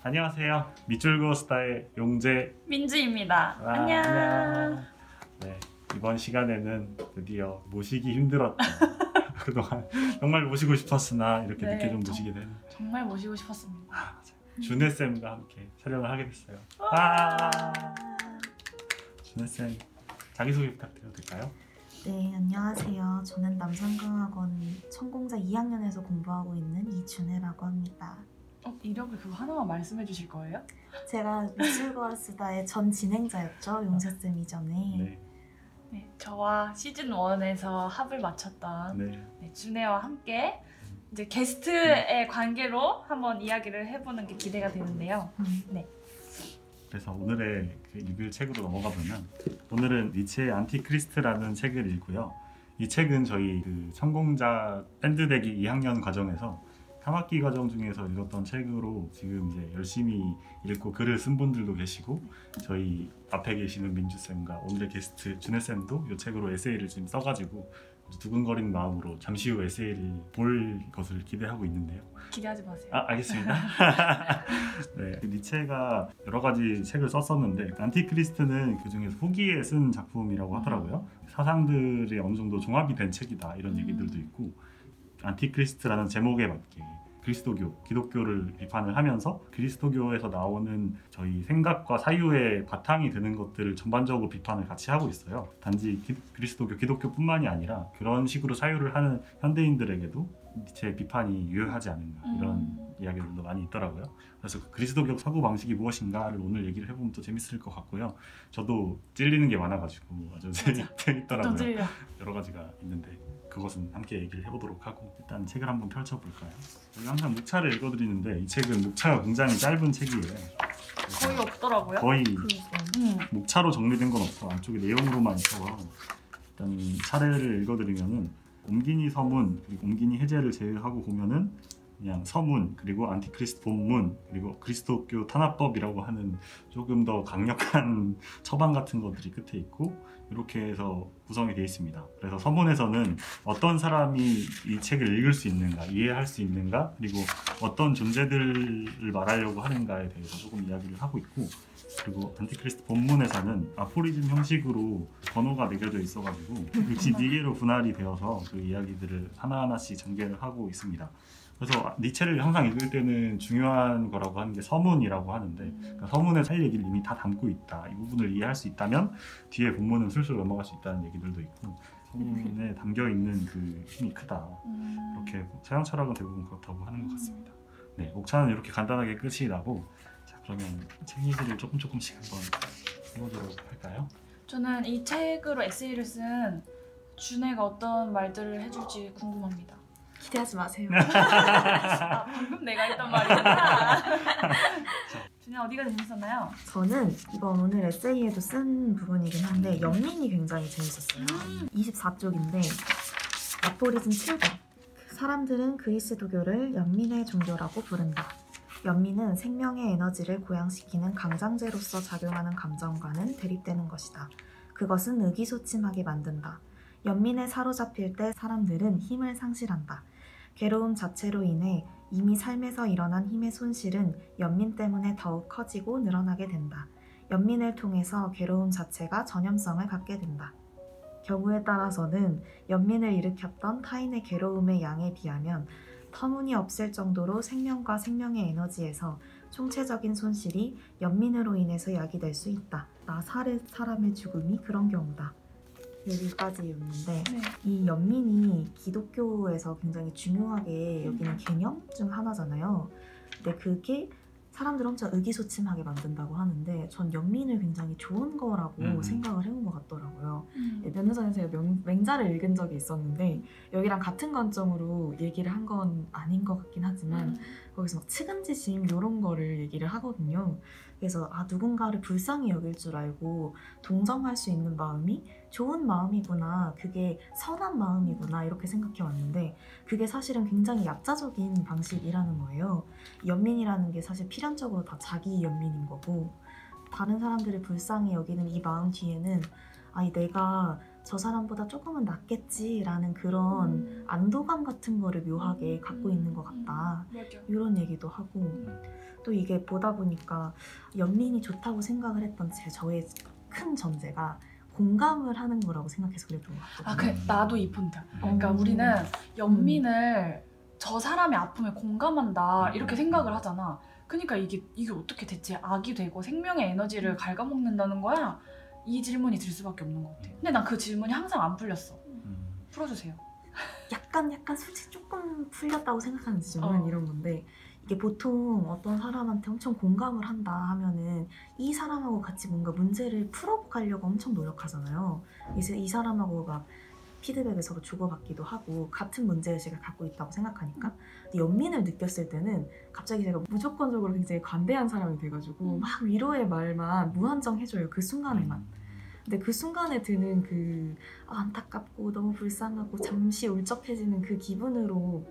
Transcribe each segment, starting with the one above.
안녕하세요. 밑줄고 스타의 용재 민주입니다. 안녕. 안녕. 네, 이번 시간에는 드디어 모시기 힘들었던 그동안 정말 모시고 싶었으나 이렇게 네, 늦게 좀 모시게 되는 정말 모시고 싶었습니다. 준혜쌤과 함께 촬영을 하게 됐어요. 준혜쌤 자기소개 부탁드려도 될까요? 네, 안녕하세요. 저는 남산강학원 천공자 2학년에서 공부하고 있는 이준혜라고 합니다. 이력을 그거 하나만 말씀해 주실 거예요? 제가 미술고아스다의 전 진행자였죠, 용재쌤 이전에. 네, 저와 시즌 1에서 합을 맞췄던 네. 준혜와 함께 이제 게스트의 관계로 한번 이야기를 해보는 게 기대가 되는데요. 그래서 오늘의 그 읽을 책으로 넘어가 보면 오늘은 니체의 안티크리스트라는 책을 읽고요. 이 책은 저희 그 천공자 밴드대기 2학년 과정에서 3학기 과정 중에서 읽었던 책으로 지금 이제 열심히 읽고 글을 쓴 분들도 계시고 저희 앞에 계시는 민주쌤과 오늘의 게스트 준혜쌤도 이 책으로 에세이를 지금 써가지고 두근거리는 마음으로 잠시 후 에세이를 볼 것을 기대하고 있는데요. 기대하지 마세요. 알겠습니다. 네, 니체가 여러 가지 책을 썼었는데 안티크리스트는 그 중에서 후기에 쓴 작품이라고 하더라고요. 사상들이 어느 정도 종합이 된 책이다 이런 얘기들도 있고 안티크리스트라는 제목에 맞게 그리스도교, 기독교를 비판을 하면서 그리스도교에서 나오는 저희 생각과 사유의 바탕이 되는 것들을 전반적으로 비판을 같이 하고 있어요. 단지 그리스도교, 기독교뿐만이 아니라 그런 식으로 사유를 하는 현대인들에게도 니체의 비판이 유효하지 않은가 이런 이야기들도 많이 있더라고요. 그래서 그리스도교 사고방식이 무엇인가를 오늘 얘기를 해보면 또 재밌을 것 같고요. 저도 찔리는 게 많아가지고 아주 재밌더라고요. 찔려. 여러 가지가 있는데 그것은 함께 얘기를 해보도록 하고 일단 책을 한번 펼쳐볼까요? 저희 항상 목차를 읽어드리는데 이 책은 목차가 굉장히 짧은 책이에요. 거의 없더라고요. 거의 목차로 정리된 건 없어. 안쪽에 내용으로만 있어서 일단 차례를 읽어드리면은 옴기니 서문 그리고 옴기니 해제를 제외하고 보면은 그냥 서문 그리고 안티크리스트 본문 그리고 그리스도교 탄압법이라고 하는 조금 더 강력한 처방 같은 것들이 끝에 있고 이렇게 해서 구성이 되어 있습니다. 그래서 서문에서는 어떤 사람이 이 책을 읽을 수 있는가 이해할 수 있는가 그리고 어떤 존재들을 말하려고 하는가에 대해서 조금 이야기를 하고 있고 그리고 안티크리스트 본문에서는 아포리즘 형식으로 번호가 매겨져 있어가지고 64개로 분할이 되어서 그 이야기들을 하나하나씩 전개를 하고 있습니다. 그래서 니체를 항상 읽을 때는 중요한 거라고 하는 게 서문이라고 하는데 그러니까 서문에서 할 얘기를 이미 다 담고 있다. 이 부분을 이해할 수 있다면 뒤에 본문은 술술 넘어갈 수 있다는 얘기들도 있고 서문에 담겨있는 그 힘이 크다. 이렇게 서양 철학은 대부분 그렇다고 하는 것 같습니다. 네, 목차는 이렇게 간단하게 끝이 나고 자 그러면 책 얘기를 조금씩 한번 해보도록 할까요? 저는 이 책으로 에세이를 쓴 준혜가 어떤 말들을 해줄지 궁금합니다. 기대하지 마세요. 방금 내가 했던 말이구나. 준혜 어디가 재밌었나요? 저는 이번 오늘 에세이에도 쓴 부분이긴 한데 연민이 굉장히 재밌었어요. 24쪽인데 아포리즘 7번 사람들은 그리스도교를 연민의 종교라고 부른다. 연민은 생명의 에너지를 고양시키는 강장제로서 작용하는 감정과는 대립되는 것이다. 그것은 의기소침하게 만든다. 연민에 사로잡힐 때 사람들은 힘을 상실한다. 괴로움 자체로 인해 이미 삶에서 일어난 힘의 손실은 연민 때문에 더욱 커지고 늘어나게 된다. 연민을 통해서 괴로움 자체가 전염성을 갖게 된다. 경우에 따라서는 연민을 일으켰던 타인의 괴로움의 양에 비하면 터무니없을 정도로 생명과 생명의 에너지에서 총체적인 손실이 연민으로 인해서 야기될 수 있다. 나사렛 사람의 죽음이 그런 경우다. 여기까지였는데 이 연민이 기독교에서 굉장히 중요하게 여기는 개념 중 하나잖아요. 근데 그게 사람들 엄청 의기소침하게 만든다고 하는데 전 연민을 굉장히 좋은 거라고 생각을 해본 것 같더라고요. 면회장에서 제가 맹자를 읽은 적이 있었는데 여기랑 같은 관점으로 얘기를 한 건 아닌 것 같긴 하지만 거기서 막 측은지심 이런 거를 얘기를 하거든요. 그래서 누군가를 불쌍히 여길 줄 알고 동정할 수 있는 마음이 좋은 마음이구나, 그게 선한 마음이구나 이렇게 생각해 왔는데 그게 사실은 굉장히 약자적인 방식이라는 거예요. 연민이라는 게 사실 필연적으로 다 자기 연민인 거고 다른 사람들을 불쌍히 여기는 이 마음 뒤에는 내가 저 사람보다 조금은 낫겠지라는 그런 안도감 같은 거를 묘하게 갖고 있는 것 같다. 맞아. 이런 얘기도 하고 또 이게 보다 보니까 연민이 좋다고 생각을 했던 저의 큰 전제가 공감을 하는 거라고 생각해서 그랬던 것 아, 같거든요. 그래. 나도 이 포인트야. 그러니까 우리는 연민을 저 사람의 아픔에 공감한다 이렇게 생각을 하잖아. 그러니까 이게 어떻게 대체 악이 되고 생명의 에너지를 갉아먹는다는 거야? 이 질문이 들 수밖에 없는 것 같아. 근데 난 그 질문이 항상 안 풀렸어. 풀어주세요. 약간 솔직히 조금 풀렸다고 생각하는 지점은 이런 건데 이게 보통 어떤 사람한테 엄청 공감을 한다 하면은 이 사람하고 같이 뭔가 문제를 풀어가려고 엄청 노력하잖아요. 이제 이 사람하고 막 피드백을 서로 주고받기도 하고 같은 문제의식을 갖고 있다고 생각하니까. 근데 연민을 느꼈을 때는 갑자기 제가 무조건적으로 굉장히 관대한 사람이 돼가지고 막 위로의 말만 무한정 해줘요. 그 순간에만. 근데 그 순간에 드는 그 안타깝고 너무 불쌍하고 잠시 울적해지는 그 기분으로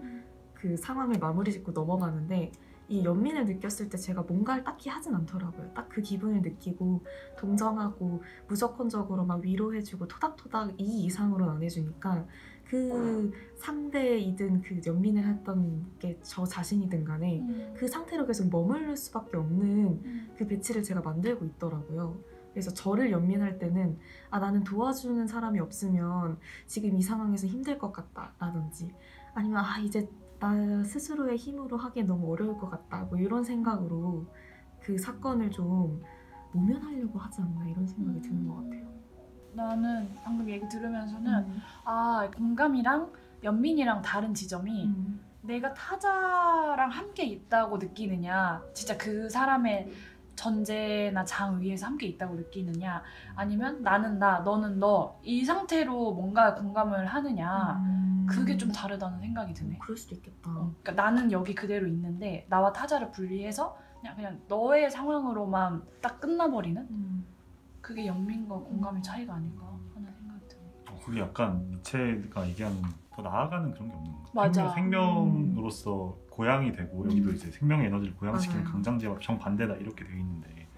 그 상황을 마무리 짓고 넘어가는데 이 연민을 느꼈을 때 제가 뭔가를 딱히 하진 않더라고요. 딱 그 기분을 느끼고 동정하고 무조건적으로 막 위로해주고 토닥토닥 이 이상으로는 안 해주니까 그 상대이든 그 연민을 했던 게 저 자신이든 간에 그 상태로 계속 머무를 수밖에 없는 그 배치를 제가 만들고 있더라고요. 그래서 저를 연민할 때는 나는 도와주는 사람이 없으면 지금 이 상황에서 힘들 것 같다 라든지 아니면 이제 나 스스로의 힘으로 하기엔 너무 어려울 것 같다 뭐 이런 생각으로 그 사건을 좀 모면하려고 하지 않나 이런 생각이 드는 것 같아요. 나는 방금 얘기 들으면서는 공감이랑 연민이랑 다른 지점이 내가 타자랑 함께 있다고 느끼느냐, 진짜 그 사람의 전제나 장 위에서 함께 있다고 느끼느냐, 아니면 나는 나, 너는 너, 이 상태로 뭔가 공감을 하느냐, 그게 좀 다르다는 생각이 드네. 그럴 수도 있겠다. 그러니까 나는 여기 그대로 있는데 나와 타자를 분리해서 그냥 너의 상황으로만 딱 끝나버리는? 그게 연민과 공감의 차이가 아닌가 하는 생각이 드네. 그게 약간 니체가 얘기하는 더 나아가는 그런 게 없는 것 같아요. 맞아. 생명으로서 고양이 되고 여기도 이제 생명의 에너지를 고양시키는 맞아요. 강장제와 정반대다 이렇게 돼 있는데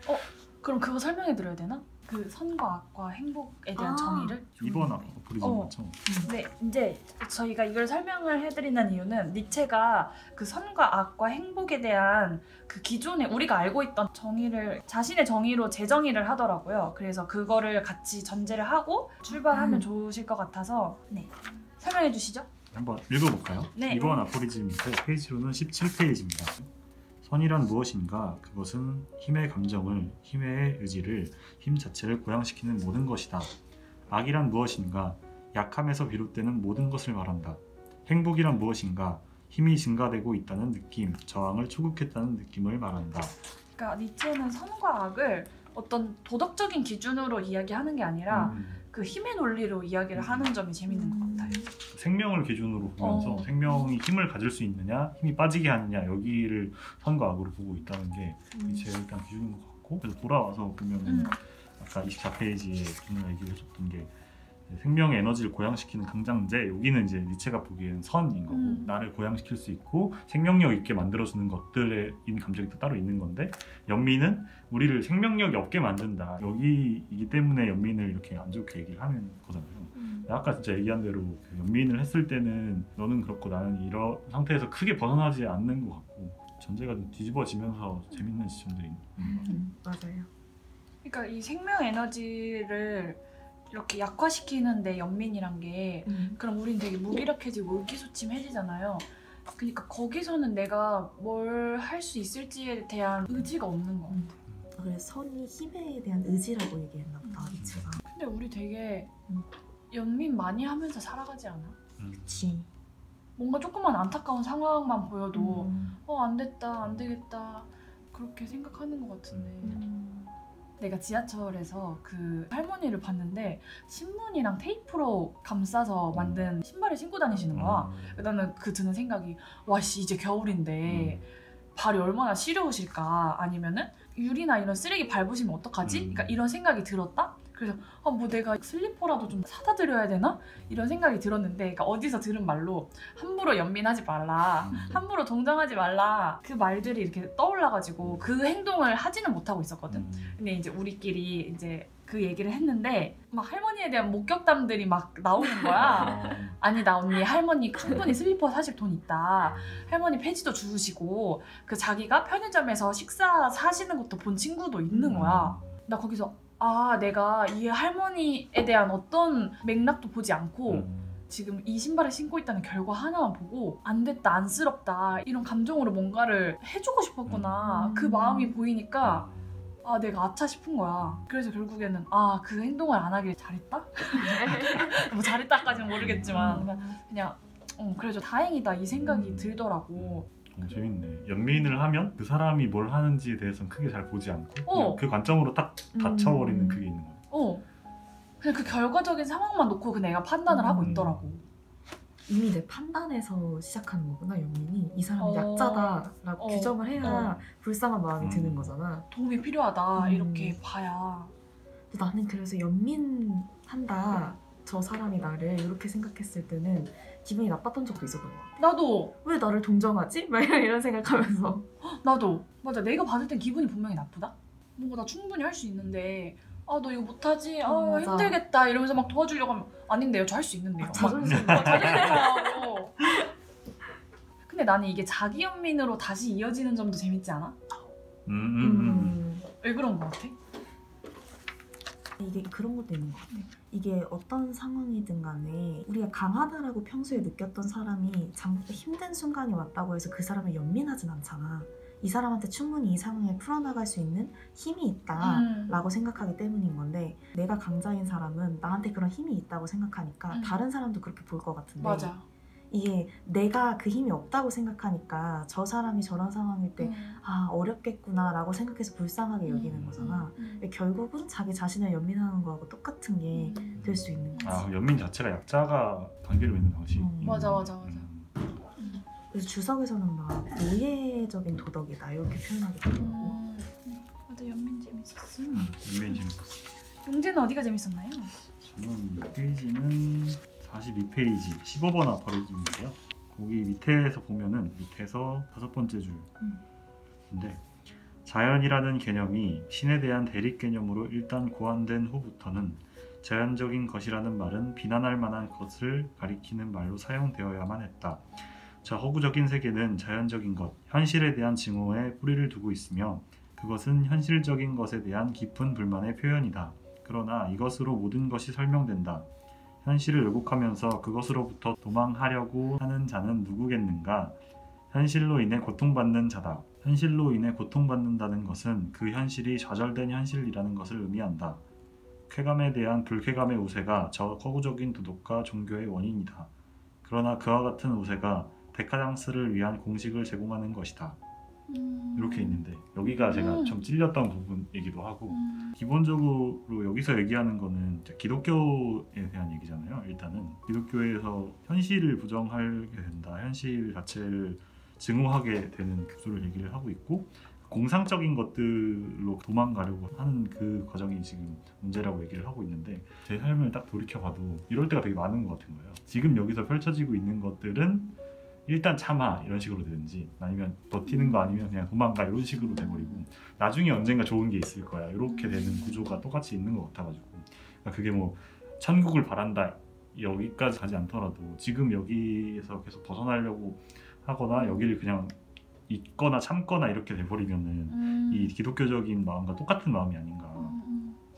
그럼 그거 설명해 드려야 되나? 그 선과 악과 행복에 대한 정의를? 이번 어플리즘 맞죠? 네, 이제 저희가 이걸 설명을 해드리는 이유는 니체가 그 선과 악과 행복에 대한 그 기존에 우리가 알고 있던 정의를 자신의 정의로 재정의를 하더라고요. 그래서 그거를 같이 전제를 하고 출발하면 좋으실 것 같아서 설명해 주시죠. 한번 읽어볼까요? 네. 이번 아포리즘 페이지로는 17페이지입니다. 선이란 무엇인가? 그것은 힘의 감정을, 힘의 의지를, 힘 자체를 고양시키는 모든 것이다. 악이란 무엇인가? 약함에서 비롯되는 모든 것을 말한다. 행복이란 무엇인가? 힘이 증가되고 있다는 느낌, 저항을 초국했다는 느낌을 말한다. 그러니까 니체는 선과 악을 어떤 도덕적인 기준으로 이야기하는 게 아니라 그 힘의 논리로 이야기를 하는 점이 재밌는 것 같아요. 생명을 기준으로 보면서 생명이 힘을 가질 수 있느냐, 힘이 빠지게 하느냐 여기를 선과 악으로 보고 있다는 게 제 일단 기준인 것 같고, 그래서 돌아와서 보면은 아까 24페이지에 누나 얘기를 해줬던 게 생명의 에너지를 고양시키는 강장제, 여기는 이제 니체가 보기에는 선인 거고 나를 고양시킬 수 있고 생명력 있게 만들어주는 것들의 감정이 또 따로 있는 건데, 연민은 우리를 생명력이 없게 만든다, 여기이기 때문에 연민을 이렇게 안 좋게 얘기를 하는 거잖아요. 아까 진짜 얘기한 대로 그 연민을 했을 때는 너는 그렇고 나는 이런 상태에서 크게 벗어나지 않는 것 같고 전제가 좀 뒤집어지면서 재밌는 지점들이 있는 것 같아요. 맞아요. 그러니까 이 생명 에너지를 이렇게 약화시키는데 연민이란 게 그럼 우린 되게 무기력해지고 의기소침해지잖아요. 그러니까 거기서는 내가 뭘 할 수 있을지에 대한 의지가 없는 것 같아. 그래서 선이 힘에 대한 의지라고 얘기했나 보다, 니체가. 근데 우리 되게 연민 많이 하면서 살아가지 않아? 그치. 뭔가 조금만 안타까운 상황만 보여도 안 됐다, 안 되겠다 그렇게 생각하는 것 같은데 내가 지하철에서 그 할머니를 봤는데 신문이랑 테이프로 감싸서 만든 신발을 신고 다니시는 거야. 나는 그 드는 생각이 와씨 이제 겨울인데 발이 얼마나 시려우실까, 아니면은 유리나 이런 쓰레기 밟으시면 어떡하지? 그러니까 이런 생각이 들었다? 그래서 뭐 내가 슬리퍼라도 좀 사다 드려야 되나? 이런 생각이 들었는데, 그러니까 어디서 들은 말로 함부로 연민하지 말라, 함부로 동정하지 말라, 그 말들이 이렇게 떠올라가지고 그 행동을 하지는 못하고 있었거든. 근데 이제 우리끼리 이제 그 얘기를 했는데 막 할머니에 대한 목격담들이 막 나오는 거야. 아니 나 언니 할머니 충분히 슬리퍼 사실 돈 있다. 할머니 폐지도 주우시고 그 자기가 편의점에서 식사 사시는 것도 본 친구도 있는 거야. 나 거기서 아 내가 이 할머니에 대한 어떤 맥락도 보지 않고 지금 이 신발을 신고 있다는 결과 하나만 보고 안 됐다 안쓰럽다 이런 감정으로 뭔가를 해주고 싶었구나. 그 마음이 보이니까 아 내가 아차 싶은 거야. 그래서 결국에는 아 그 행동을 안 하길 잘했다? 뭐 잘했다까지는 모르겠지만 그냥 그래도 다행이다 이 생각이 들더라고. 재밌네. 연민을 하면 그 사람이 뭘 하는지에 대해서는 크게 잘 보지 않고 그냥 그 관점으로 딱 닫혀버리는 그게 있는 거야. 그냥 그 결과적인 상황만 놓고 그 내가 판단을 하고 있더라고. 이미 내 판단에서 시작하는 거구나 연민이. 이 사람이 약자다라고 규정을 해야 불쌍한 마음이 드는 거잖아. 도움이 필요하다 이렇게 봐야. 근데 나는 그래서 연민한다 저 사람이 나를 이렇게 생각했을 때는 기분이 나빴던 적도 있었던 것 같아. 나도. 왜 나를 동정하지? 막 이런 생각하면서. 나도. 맞아. 내가 받을 땐 기분이 분명히 나쁘다. 뭔가 나 충분히 할 수 있는데 아 너 이거 못하지? 아 맞아. 힘들겠다 이러면서 막 도와주려고 하면 아닌데요. 저 할 수 있는데요. 자존심 자존심하고. 근데 나는 이게 자기 연민으로 다시 이어지는 점도 재밌지 않아? 왜 그런 거 같아? 이게 그런 것도 있는 것 같아. 이게 어떤 상황이든 간에 우리가 강하다라고 평소에 느꼈던 사람이 잠깐 힘든 순간이 왔다고 해서 그 사람을 연민하진 않잖아. 이 사람한테 충분히 이 상황을 풀어나갈 수 있는 힘이 있다라고 생각하기 때문인 건데 내가 강자인 사람은 나한테 그런 힘이 있다고 생각하니까 다른 사람도 그렇게 볼 것 같은데 맞아. 이게 내가 그 힘이 없다고 생각하니까 저 사람이 저런 상황일 때 아 어렵겠구나 라고 생각해서 불쌍하게 여기는 거잖아. 결국은 자기 자신을 연민하는 거하고 똑같은 게 될 수 있는 거지. 아 연민 자체가 약자가 관계를 맺는 방식이 맞아. 그래서 주석에서는 막 노예적인 도덕이다 이렇게 표현하게 되더라고. 맞아 연민 재밌었어. 연민 재밌었어. 용재는 어디가 재밌었나요? 저는 페이지는 42페이지 15번 아파리즘인데요. 거기 밑에서 보면은 밑에서 5번째 줄인데 자연이라는 개념이 신에 대한 대립 개념으로 일단 고안된 후부터는 자연적인 것이라는 말은 비난할 만한 것을 가리키는 말로 사용되어야만 했다. 저 허구적인 세계는 자연적인 것, 현실에 대한 증오에 뿌리를 두고 있으며 그것은 현실적인 것에 대한 깊은 불만의 표현이다. 그러나 이것으로 모든 것이 설명된다. 현실을 왜곡하면서 그것으로부터 도망하려고 하는 자는 누구겠는가? 현실로 인해 고통받는 자다. 현실로 인해 고통받는다는 것은 그 현실이 좌절된 현실이라는 것을 의미한다. 쾌감에 대한 불쾌감의 우세가 저 허구적인 도덕과 종교의 원인이다. 그러나 그와 같은 우세가 데카당스를 위한 공식을 제공하는 것이다. 이렇게 있는데 여기가 제가 좀 찔렸던 부분이기도 하고 기본적으로 여기서 얘기하는 거는 기독교에 대한 얘기잖아요. 일단은 기독교에서 현실을 부정하게 된다. 현실 자체를 증오하게 되는 구조를 얘기를 하고 있고 공상적인 것들로 도망가려고 하는 그 과정이 지금 문제라고 얘기를 하고 있는데 제 삶을 딱 돌이켜봐도 이럴 때가 되게 많은 것 같은 거예요. 지금 여기서 펼쳐지고 있는 것들은 일단 참아 이런 식으로 되든지 아니면 버티는 거 아니면 그냥 도망가 이런 식으로 돼버리고 나중에 언젠가 좋은 게 있을 거야 이렇게 되는 구조가 똑같이 있는 것 같아가지고 그러니까 그게 뭐 천국을 바란다 여기까지 가지 않더라도 지금 여기에서 계속 벗어나려고 하거나 여기를 그냥 있거나 참거나 이렇게 돼버리면은 이 기독교적인 마음과 똑같은 마음이 아닌가.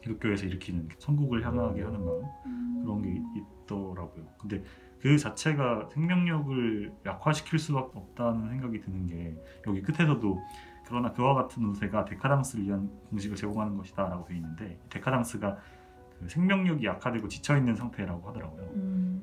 기독교에서 일으키는 천국을 향하게 하는 마음 그런 게 있더라고요. 근데 그 자체가 생명력을 약화시킬 수밖에 없다는 생각이 드는 게 여기 끝에서도 그러나 그와 같은 우세가 데카당스를 위한 공식을 제공하는 것이다 라고 되어 있는데 데카당스가 그 생명력이 약화되고 지쳐있는 상태라고 하더라고요.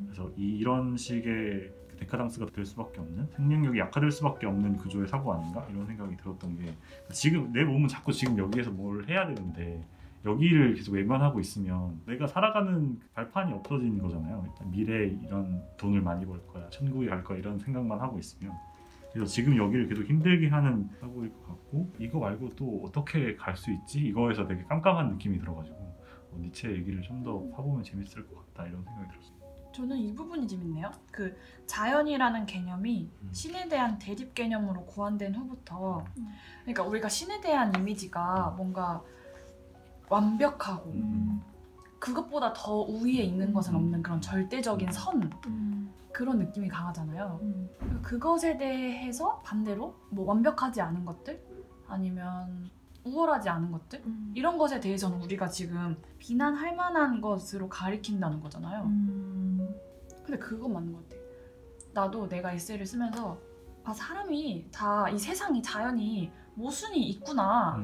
그래서 이런 식의 데카당스가 될 수밖에 없는 생명력이 약화될 수밖에 없는 구조의 사고 아닌가 이런 생각이 들었던 게 지금 내 몸은 자꾸 지금 여기에서 뭘 해야 되는데 여기를 계속 외면하고 있으면 내가 살아가는 발판이 없어지는 거잖아요. 일단 미래에 이런 돈을 많이 벌 거야, 천국에 갈 거야 이런 생각만 하고 있으면 그래서 지금 여기를 계속 힘들게 하는 사고일 것 같고 이거 말고 또 어떻게 갈 수 있지? 이거에서 되게 깜깜한 느낌이 들어가지고 니체 얘기를 좀 더 파보면 재밌을 것 같다 이런 생각이 들었어요. 저는 이 부분이 재밌네요. 그 자연이라는 개념이 신에 대한 대립 개념으로 고안된 후부터 그러니까 우리가 신에 대한 이미지가 뭔가 완벽하고 그것보다 더 우위에 있는 것은 없는 그런 절대적인 선 그런 느낌이 강하잖아요. 그것에 대해서 반대로 뭐 완벽하지 않은 것들 아니면 우월하지 않은 것들 이런 것에 대해서는 우리가 지금 비난할 만한 것으로 가리킨다는 거잖아요. 근데 그건 맞는 것 같아. 나도 내가 에세이를 쓰면서 아, 사람이 다 이 세상이 자연이 모순이 있구나.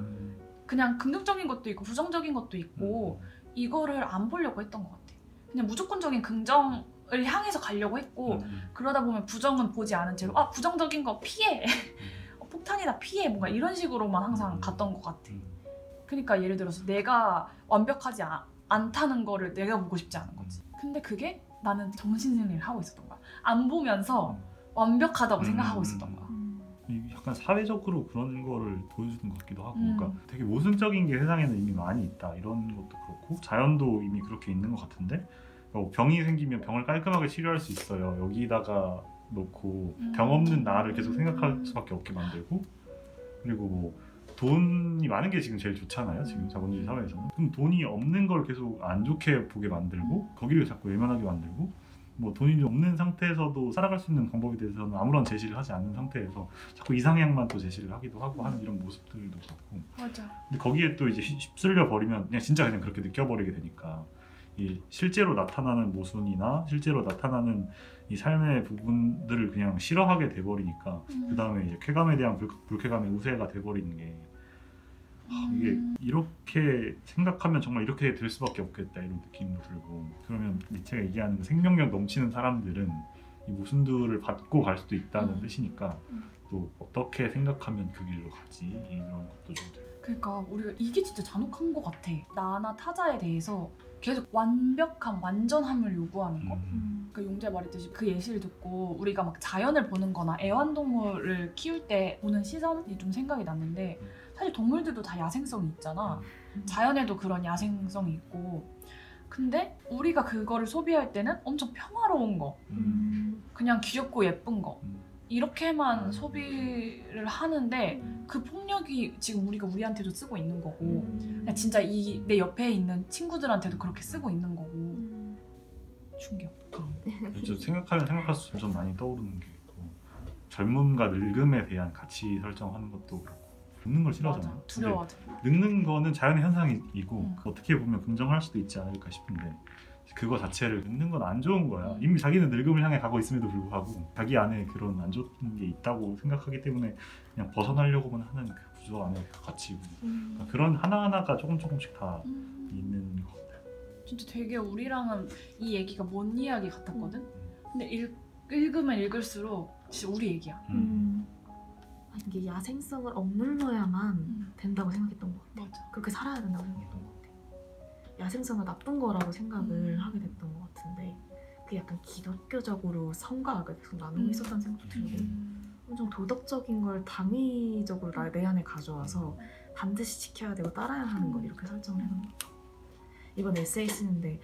그냥 긍정적인 것도 있고 부정적인 것도 있고 이거를 안 보려고 했던 것 같아. 그냥 무조건적인 긍정을 향해서 가려고 했고 그러다 보면 부정은 보지 않은 채로 아 부정적인 거 피해 폭탄이다 피해 뭔가 이런 식으로만 항상 갔던 것 같아. 그러니까 예를 들어서 내가 완벽하지 않다는 거를 내가 보고 싶지 않은 거지. 근데 그게 나는 정신승리를 하고 있었던 거야. 안 보면서 완벽하다고 생각하고 있었던 거야. 약간 사회적으로 그런 거를 보여주는 것 같기도 하고 그러니까 되게 모순적인 게 세상에는 이미 많이 있다 이런 것도 그렇고 자연도 이미 그렇게 있는 것 같은데 병이 생기면 병을 깔끔하게 치료할 수 있어요. 여기다가 놓고 병 없는 나를 계속 생각할 수밖에 없게 만들고 그리고 뭐 돈이 많은 게 지금 제일 좋잖아요. 지금 자본주의 사회에서는. 그럼 돈이 없는 걸 계속 안 좋게 보게 만들고 거기를 자꾸 외면하게 만들고 뭐 돈이 없는 상태에서도 살아갈 수 있는 방법에 대해서는 아무런 제시를 하지 않는 상태에서 자꾸 이상향만 또 제시를 하기도 하고 하는 이런 모습들도 그렇고 맞아. 근데 거기에 또 이제 휩쓸려 버리면 그냥 진짜 그냥 그렇게 느껴버리게 되니까 이 실제로 나타나는 모순이나 실제로 나타나는 이 삶의 부분들을 그냥 싫어하게 돼버리니까 그 다음에 이제 쾌감에 대한 불쾌감의 우세가 돼버리는 게 이게 이렇게 생각하면 정말 이렇게 될 수밖에 없겠다 이런 느낌도 들고 그러면 니체가 얘기하는 생명력 넘치는 사람들은 이 모순들을 받고 갈 수도 있다는 뜻이니까 또 어떻게 생각하면 그 길로 가지 이런 것도 좀 들고 그러니까 우리가 이게 진짜 잔혹한 것 같아. 나나 타자에 대해서 계속 완벽한 완전함을 요구하는 거. 그 용재 말했듯이 그 예시를 듣고 우리가 막 자연을 보는 거나 애완동물을 키울 때 보는 시선이 좀 생각이 났는데 사실 동물들도 다 야생성이 있잖아. 자연에도 그런 야생성이 있고 근데 우리가 그거를 소비할 때는 엄청 평화로운 거 그냥 귀엽고 예쁜 거 이렇게만 소비를 하는데 그 폭력이 지금 우리가 우리한테도 쓰고 있는 거고 그냥 진짜 이 내 옆에 있는 친구들한테도 그렇게 쓰고 있는 거고 충격. 생각하면 생각할수록 좀 많이 떠오르는 게 젊음과 늙음에 대한 가치 설정하는 것도 그렇고 늙는 걸 싫어하잖아요. 맞아. 두려워하죠. 늙는 거는 자연의 현상이고 어떻게 보면 긍정할 수도 있지 않을까 싶은데 그거 자체를 늙는 건 안 좋은 거야. 이미 자기는 늙음을 향해 가고 있음에도 불구하고 자기 안에 그런 안 좋은 게 있다고 생각하기 때문에 그냥 벗어나려고만 하는 그 구조 안에 갇히고 그러니까 그런 하나하나가 조금씩 다 있는 것 같아요. 진짜 되게 우리랑은 이 얘기가 먼 이야기 같았거든? 근데 읽으면 읽을수록 진짜 우리 얘기야. 이게 야생성을 억눌러야만 된다고 생각했던 것 같아. 맞아. 그렇게 살아야 된다고 생각했던 것 같아. 야생성은 나쁜 거라고 생각을 하게 됐던 것 같은데 그게 약간 기독교적으로 성과 악을 계속 나누고 있었다는 생각도 들고 엄청 도덕적인 걸 당위적으로 내 안에 가져와서 반드시 지켜야 되고 따라야 하는 걸 이렇게 설정을 해놓은 것 같아. 이번 에세이 쓰는데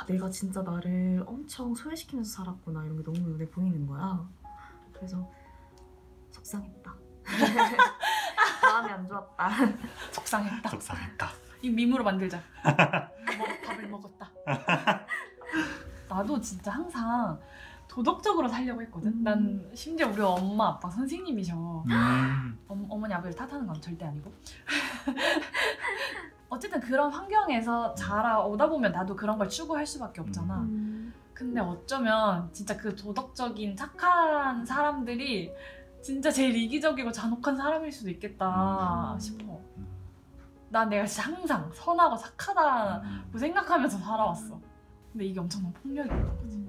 내가 진짜 나를 엄청 소외시키면서 살았구나 이런 게 너무 눈에 보이는 거야. 그래서 속상했다. 마음이 안 좋았다. 속상했다. 속상했다. 이 밈으로 만들자. 밥을 먹었다. 나도 진짜 항상 도덕적으로 살려고 했거든. 난 심지어 우리 엄마 아빠 선생님이셔. 어머니 아버지를 탓하는 건 절대 아니고. 어쨌든 그런 환경에서 자라오다 보면 나도 그런 걸 추구할 수밖에 없잖아. 근데 어쩌면 진짜 그 도덕적인 착한 사람들이 진짜 제일 이기적이고 잔혹한 사람일 수도 있겠다 싶어. 난 내가 진짜 항상 선하고 착하다고 생각하면서 살아왔어. 근데 이게 엄청난 폭력인 거지.